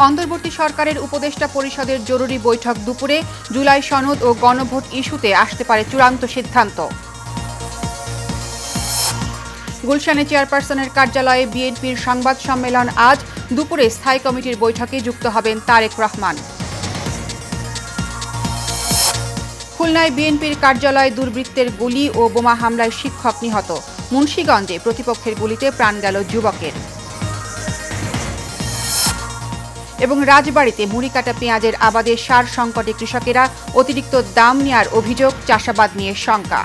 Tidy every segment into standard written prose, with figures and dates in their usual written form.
অন্তর্বর্তী সরকারের উপদেষ্টা পরিষদের জরুরি বৈঠক দুপুরে। জুলাই সনদ ও গণভোট ইস্যুতে আসতে পারে চূড়ান্ত সিদ্ধান্ত। গুলশানে চেয়ারপারসনের কার্যালয়ে বিএনপির সংবাদ সম্মেলন আজ দুপুরে। স্থায়ী কমিটির বৈঠকে যুক্ত হবেন তারেক রহমান। খুলনায় বিএনপির কার্যালয়ে দুর্বৃত্তের গুলি ও বোমা হামলায় শিক্ষক নিহত। মুন্সিগঞ্জে প্রতিপক্ষের গুলিতে প্রাণ গেল যুবকের। এবং রাজবাড়ীতে মুড়ি কাটা পেঁয়াজের আবাদে সার সংকটে কৃষকেরা। অতিরিক্ত দাম নেওয়ার অভিযোগ, চাষাবাদ নিয়ে শঙ্কা।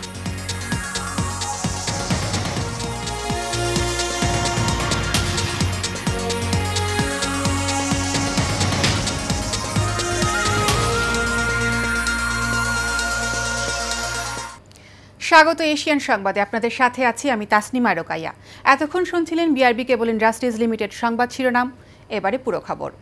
স্বাগত এশিয়ান সংবাদে, আপনাদের সাথে আছি আমি তাসনিমা রোকাইয়া। এতক্ষণ শুনছিলেন বিআরবি কেবল ইন্ডাস্ট্রিজ লিমিটেড সংবাদ শিরোনাম। এবারে পুরো খবর।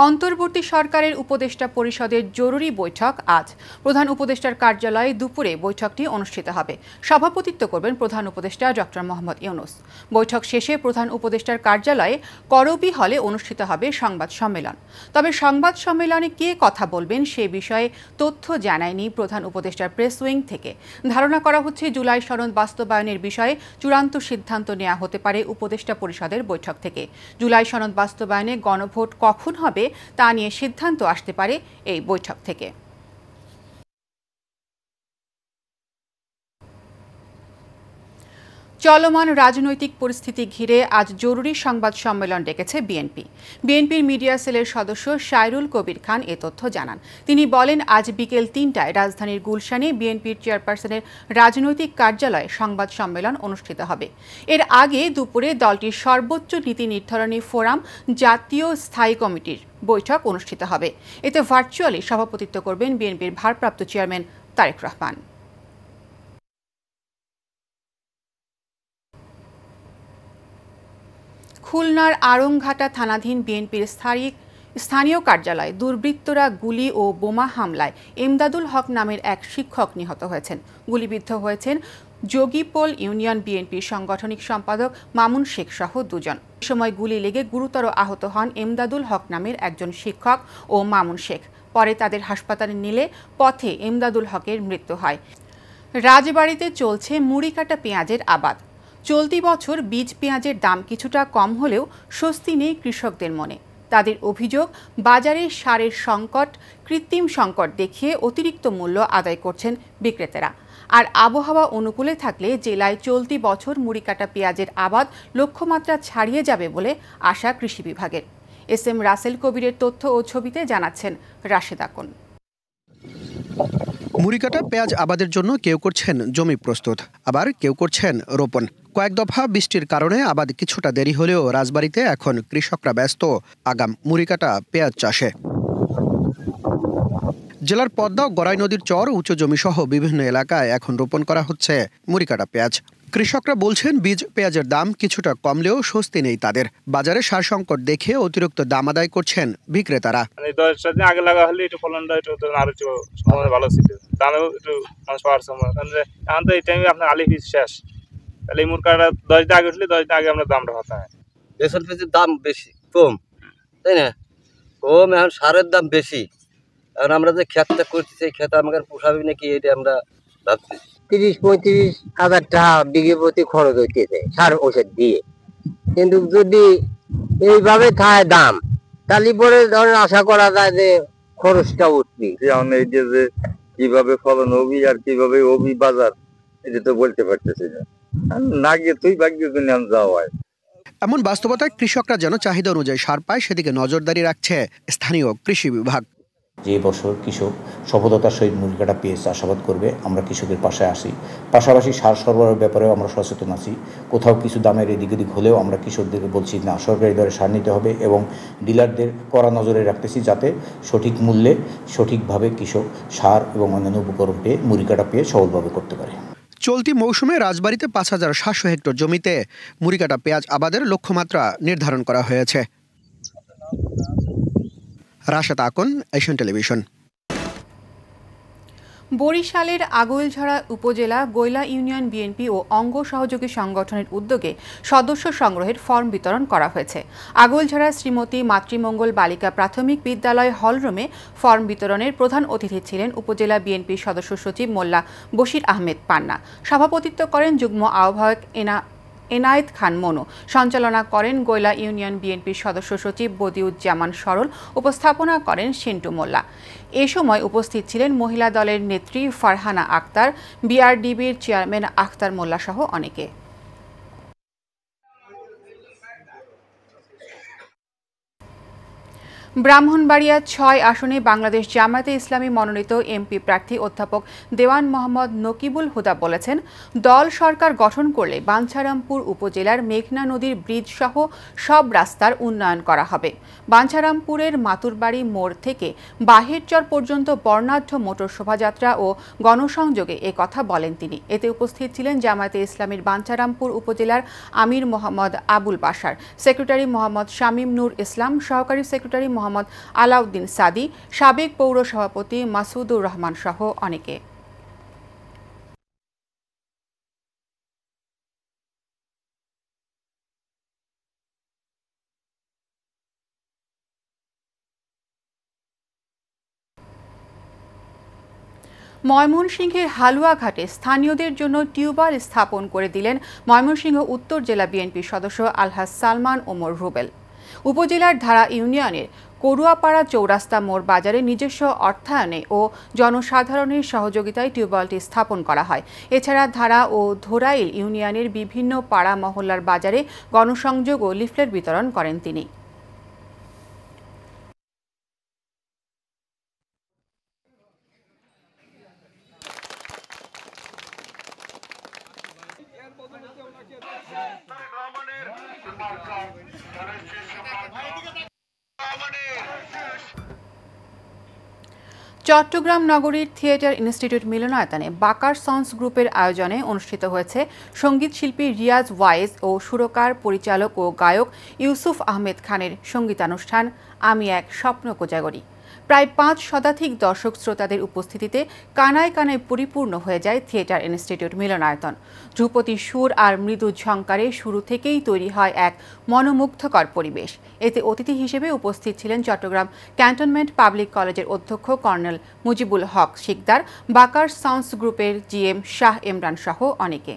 অন্তর্বর্তী সরকারের উপদেষ্টা পরিষদের জরুরি বৈঠক আজ। প্রধান উপদেষ্টার কার্যালয়ে দুপুরে বৈঠকটি অনুষ্ঠিত হবে। সভাপতিত্ব করবেন প্রধান উপদেষ্টা ডক্টর মোহাম্মদ ইউনূস। বৈঠক শেষে প্রধান উপদেষ্টার কার্যালয়ে করবি হলে অনুষ্ঠিত হবে সংবাদ সম্মেলন। তবে সংবাদ সম্মেলনে কে কথা বলবেন সে বিষয়ে তথ্য জানায়নি প্রধান উপদেষ্টার প্রেস উইং থেকে। ধারণা করা হচ্ছে জুলাই সনদ বাস্তবায়নের বিষয়ে চূড়ান্ত সিদ্ধান্ত নেওয়া হতে পারে উপদেষ্টা পরিষদের বৈঠক থেকে। জুলাই সনদ বাস্তবায়নে গণভোট কখন হবে তা নিয়ে সিদ্ধান্ত আসতে পারে এই বৈঠক থেকে। চলমান রাজনৈতিক পরিস্থিতি ঘিরে আজ জরুরি সংবাদ সম্মেলন ডেকেছে বিএনপি। বিএনপির মিডিয়া সেলের সদস্য শায়রুল কবির খান এ তথ্য জানান। তিনি বলেন, আজ বিকেল ৩টায় রাজধানীর গুলশানে বিএনপির চেয়ারপারসনের রাজনৈতিক কার্যালয়ে সংবাদ সম্মেলন অনুষ্ঠিত হবে। এর আগে দুপুরে দলটির সর্বোচ্চ নীতি নির্ধারণী ফোরাম জাতীয় স্থায়ী কমিটির বৈঠক অনুষ্ঠিত হবে। এতে ভার্চুয়ালি সভাপতিত্ব করবেন বিএনপির ভারপ্রাপ্ত চেয়ারম্যান তারেক রহমান। খুলনার আড়ংঘাটা থানাধীন বিএনপির স্থানীয় কার্যালয়ে দুর্বৃত্তরা গুলি ও বোমা হামলায় এমদাদুল হক নামের এক শিক্ষক নিহত হয়েছেন। গুলিবিদ্ধ হয়েছেন যোগীপোল ইউনিয়ন বিএনপির সাংগঠনিক সম্পাদক মামুন শেখ সহ দুজন। এ সময় গুলি লেগে গুরুতর আহত হন এমদাদুল হক নামের একজন শিক্ষক ও মামুন শেখ। পরে তাদের হাসপাতালে নিলে পথে এমদাদুল হকের মৃত্যু হয়। রাজবাড়ীতে চলছে মুড়ি কাটা পেঁয়াজের আবাদ। চলতি বছর বীজ পেঁয়াজের দাম কিছুটা কম হলেও স্বস্তি নেই কৃষকদের মনে। তাদের অভিযোগ, বাজারে সারের সংকট, কৃত্রিম সংকট দেখিয়ে অতিরিক্ত মূল্য আদায় করছেন বিক্রেতারা। আর আবহাওয়া অনুকূলে থাকলে জেলায় চলতি বছর মুড়ি কাটা পেঁয়াজের আবাদ লক্ষ্যমাত্রা ছাড়িয়ে যাবে বলে আশা কৃষি বিভাগের। এস এম রাসেল কবিরের তথ্য ও ছবিতে জানাচ্ছেন রাশেদ আকন। মুড়িকাটা পেঁয়াজ আবাদের জন্য কেউ করছেন জমি প্রস্তুত, আবার কেউ করছেন রোপণ। কয়েক দফা বৃষ্টির কারণে আবাদ কিছুটা দেরি হলেও রাজবাড়ীতে এখন কৃষকরা ব্যস্ত আগাম মুড়িকাটা পেঁয়াজ চাষে। জেলার পদ্মা ও গড়াই নদীর চর, উঁচু জমিসহ বিভিন্ন এলাকায় এখন রোপণ করা হচ্ছে মুড়িকাটা পেঁয়াজ। কৃষকরা বলছেন, বীজ পেঁয়াজের দাম কিছুটা কমলেও স্বস্তি নেই তাদের। বাজারে সার সংকট দেখে অতিরিক্ত দাম আদায় করছেন বিক্রেতারা। 10 দিন আগে লাগা হলে একটু ফলনটা একটু আরো সময় ভালো ছিল, দামেও একটু মানুষ পাওয়ার সময়। কারণ এখন তো এই টাইমে আপনার আলি বীজ শেষ, তাহলে এই মুরগাটা 10 দিন আগে উঠলে 10 দিন আগে আমরা দামটা হতে হয়। বেসন পেঁয়াজের দাম বেশি কম, তাই না? কম, এখন সারের দাম বেশি। এখন আমরা যে ক্ষেতটা করছি সেই ক্ষেত আমাদের পোষাবে নাকি এটা আমরা ভাবছি। 30-35 হাজার টাকা বিঘে প্রতি খরচ হইতেছে সার ওষুধ দিয়ে। কিন্তু যদি এইভাবে থাকে দাম, তাহলে পরে ধরেন আশা করা যায় যে খরচটা উঠবে। এই যে কিভাবে ফলন হবি আর কিভাবে হবি বাজার, এটা তো বলতে পারতেছি না। না গিয়ে তুই ভাগ্য যাওয়া হয়। এমন বাস্তবতায় কৃষকরা যেন চাহিদা অনুযায়ী সার পায় সেদিকে নজরদারি রাখছে স্থানীয় কৃষি বিভাগ। যে বছর কৃষক সফলতার সহিত মুড়িকাটা পেঁয়াজ চাষাবাদ করবে, আমরা কৃষকের পাশে আসি। পাশাপাশি সার সরবরাহের ব্যাপারেও আমরা সচেতন আছি। কোথাও কিছু দামের এদিক ওদিক হলেও আমরা কৃষকদেরকে বলছি না, সরকারি দরে সার নিতে হবে, এবং ডিলারদের কড়া নজরে রাখতেছি যাতে সঠিক মূল্যে সঠিকভাবে কৃষক সার এবং অন্যান্য উপকরণ পেয়ে মুড়িকাটা পেয়ে সফলভাবে করতে পারে। চলতি মৌসুমে রাজবাড়ীতে 5700 হেক্টর জমিতে মুড়িকাটা পেঁয়াজ আবাদের লক্ষ্যমাত্রা নির্ধারণ করা হয়েছে। Rashed Akon, Asian television. বরিশালের আগৈলঝাড়া উপজেলা গৈলা ইউনিয়ন বিএনপি ও অঙ্গ সহযোগী সংগঠনের উদ্যোগে সদস্য সংগ্রহের ফর্ম বিতরণ করা হয়েছে। আগৈলঝাড়া শ্রীমতী মাতৃমঙ্গল বালিকা প্রাথমিক বিদ্যালয় হলরুমে ফর্ম বিতরণের প্রধান অতিথি ছিলেন উপজেলা বিএনপির সদস্য সচিব মোল্লা বশির আহমেদ পান্না। সভাপতিত্ব করেন যুগ্ম আহ্বায়ক এনায়েত খান মনু। সঞ্চালনা করেন গৈলা ইউনিয়ন বিএনপির সদস্য সচিব বদিউজ্জামান সরল। উপস্থাপনা করেন সিন্টু মোল্লা। এ সময় উপস্থিত ছিলেন মহিলা দলের নেত্রী ফারহানা আক্তার, বিআরডিবির চেয়ারম্যান আখতার মোল্লা সহ অনেকে। ব্রাহ্মণবাড়িয়া ৬ আসনে বাংলাদেশ জামায়াতে ইসলামী মনোনীত এমপি প্রার্থী অধ্যাপক দেওয়ান মোহাম্মদ নকিবুল হুদা বলেছেন, দল সরকার গঠন করলে বাঞ্ছারামপুর উপজেলার মেঘনা নদীর ব্রিজ সহ সব রাস্তার উন্নয়ন করা হবে। বাঞ্ছারামপুরের মাতুরবাড়ি মোড় থেকে বাহেরচর পর্যন্ত বর্ণাঢ্য মোটর শোভাযাত্রা ও গণসংযোগে এ কথা বলেন তিনি। এতে উপস্থিত ছিলেন জামায়াতে ইসলামীর বাঞ্ছারামপুর উপজেলার আমির মোহাম্মদ আবুল বাশার, সেক্রেটারি মোহাম্মদ শামীম নূর ইসলাম, সহকারী সেক্রেটারি মোহাম্মদ আলাউদ্দিন সাদি, সাবেক পৌর সভাপতি মাসুদুর রহমান সহ অনেকে। ময়মনসিংহের হালুয়াঘাটে স্থানীয়দের জন্য টিউবওয়েল স্থাপন করে দিলেন ময়মনসিংহ উত্তর জেলা বিএনপির সদস্য আলহাজ সালমান ওমর রুবেল। উপজেলার ধারা ইউনিয়নের করুয়াপাড়া চৌরাস্তা মোড় বাজারে নিজস্ব অর্থায়নে ও জনসাধারণের সহযোগিতায় টিউবওয়েলটি স্থাপন করা হয়। এছাড়া ধারা ও ধোরাইল ইউনিয়নের বিভিন্ন পাড়া মহল্লার বাজারে গণসংযোগ ও লিফলেট বিতরণ করেন তিনি। চট্টগ্রাম নগরীর থিয়েটার ইনস্টিটিউট মিলনায়তনে বাকার সন্স গ্রুপের আয়োজনে অনুষ্ঠিত হয়েছে সঙ্গীত শিল্পী রিয়াজ ওয়াইজ ও সুরকার, পরিচালক ও গায়ক ইউসুফ আহমেদ খানের সঙ্গীতানুষ্ঠান আমি এক স্বপ্ন কোজাগরী। প্রায় ৫ শতাধিক দর্শক শ্রোতাদের উপস্থিতিতে কানায় কানায় পরিপূর্ণ হয়ে যায় থিয়েটার ইনস্টিটিউট মিলনায়তন। ধ্রুপদী সুর আর মৃদু ঝংকারে শুরু থেকেই তৈরি হয় এক মনোমুগ্ধকর পরিবেশ। এতে অতিথি হিসেবে উপস্থিত ছিলেন চট্টগ্রাম ক্যান্টনমেন্ট পাবলিক কলেজের অধ্যক্ষ কর্নেল মুজিবুল হক শিকদার, বাকার সাউন্ডস গ্রুপের জিএম শাহ ইমরান সহ অনেকে।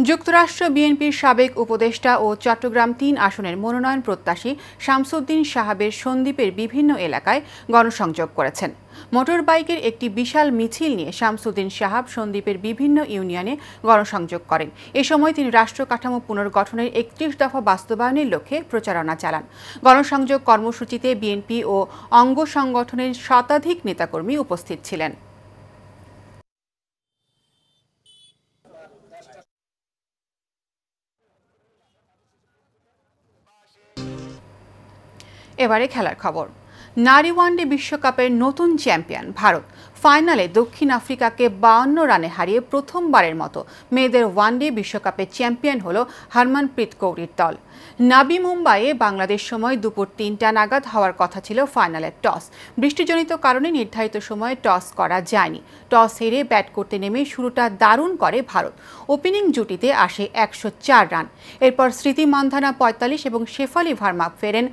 যুক্তরাষ্ট্র বিএনপির সাবেক উপদেষ্টা ও চট্টগ্রাম ৩ আসনের মনোনয়ন প্রত্যাশী শামসুদ্দিন সাহাবের সন্দ্বীপের বিভিন্ন এলাকায় গণসংযোগ করেছেন। মোটর বাইকের একটি বিশাল মিছিল নিয়ে শামসুদ্দিন সাহাব সন্দ্বীপের বিভিন্ন ইউনিয়নে গণসংযোগ করেন। এ সময় তিনি রাষ্ট্র কাঠামো পুনর্গঠনের ৩১ দফা বাস্তবায়নের লক্ষ্যে প্রচারণা চালান। গণসংযোগ কর্মসূচিতে বিএনপি ও অঙ্গ সংগঠনের শতাধিক নেতাকর্মী উপস্থিত ছিলেন। এবারে খেলার খবর। নারী ওয়ানডে বিশ্বকাপের নতুন চ্যাম্পিয়ন ভারত। ফাইনালে দক্ষিণ আফ্রিকাকে ৫২ রানে হারিয়ে প্রথমবারের মতো মেয়েদের ওয়ানডে বিশ্বকাপের চ্যাম্পিয়ন হল হরমনপ্রীত কৌরের দল। নাবি মুম্বাইয়ে বাংলাদেশ সময় দুপুর ৩টা নাগাদ হওয়ার কথা ছিল ফাইনালের টস। বৃষ্টিজনিত কারণে নির্ধারিত সময়ে টস করা যায়নি। টস হেরে ব্যাট করতে নেমে শুরুটা দারুণ করে ভারত। ওপেনিং জুটিতে আসে ১০৪ রান। এরপর স্মৃতি মান্ধানা ৪৫ এবং শেফালি ভার্মা ফেরেন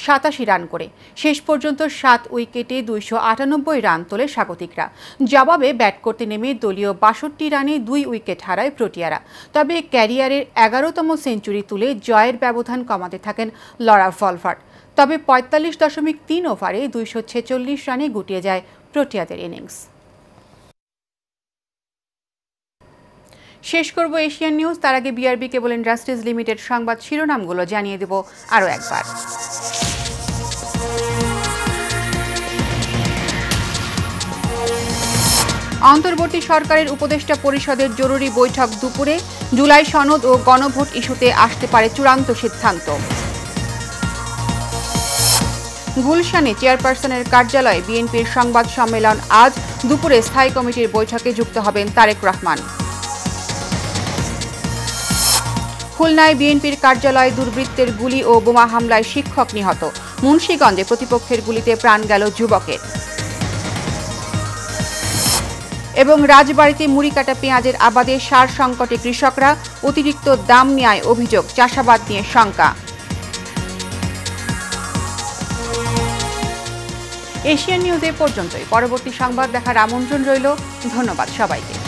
৮৭ রান করে। শেষ পর্যন্ত ৭ উইকেটে ২৯৮ রান তোলে স্বাগতিকরা। জবাবে ব্যাট করতে নেমে দলীয় ৬২ রানে ২ উইকেট হারায় প্রোটিয়ারা। তবে ক্যারিয়ারের ১১তম সেঞ্চুরি তুলে জয়ের ব্যবধান কমাতে থাকেন লরা ভলভার্ট। তবে ৪৫.৩ ওভারে ২৪৬ রানে গুটিয়ে যায় প্রোটিয়াদের ইনিংস। শেষ করব এশিয়ান নিউজ। তার আগে বিআরবি কেবল ইন্ডাস্ট্রিজ লিমিটেড সংবাদ শিরোনামগুলো জানিয়ে দেব আরও একবার। অন্তর্বর্তী সরকারের উপদেষ্টা পরিষদের জরুরি বৈঠক দুপুরে। জুলাই সনদ ও গণভোট ইস্যুতে আসতে পারে চূড়ান্ত সিদ্ধান্ত। গুলশানে চেয়ারপারসনের কার্যালয়ে বিএনপির সংবাদ সম্মেলন আজ। দুপুরে স্থায়ী কমিটির বৈঠকে যুক্ত হবেন তারেক রহমান। খুলনায় বিএনপির কার্যালয়ে দুর্বৃত্তের গুলি ও বোমা হামলায় শিক্ষক নিহত। মুন্সিগঞ্জে প্রতিপক্ষের গুলিতে প্রাণ গেল যুবকের। এবং রাজবাড়ীতে মুড়ি কাটা পেঁয়াজের আবাদে সার সংকটে কৃষকরা, অতিরিক্ত দাম নেওয়ায় অভিযোগ, চাষাবাদ নিয়ে শঙ্কা। এশিয়ান নিউজে পর্যন্তই। পরবর্তী সংবাদ দেখার আমন্ত্রণ রইল। ধন্যবাদ সবাইকে।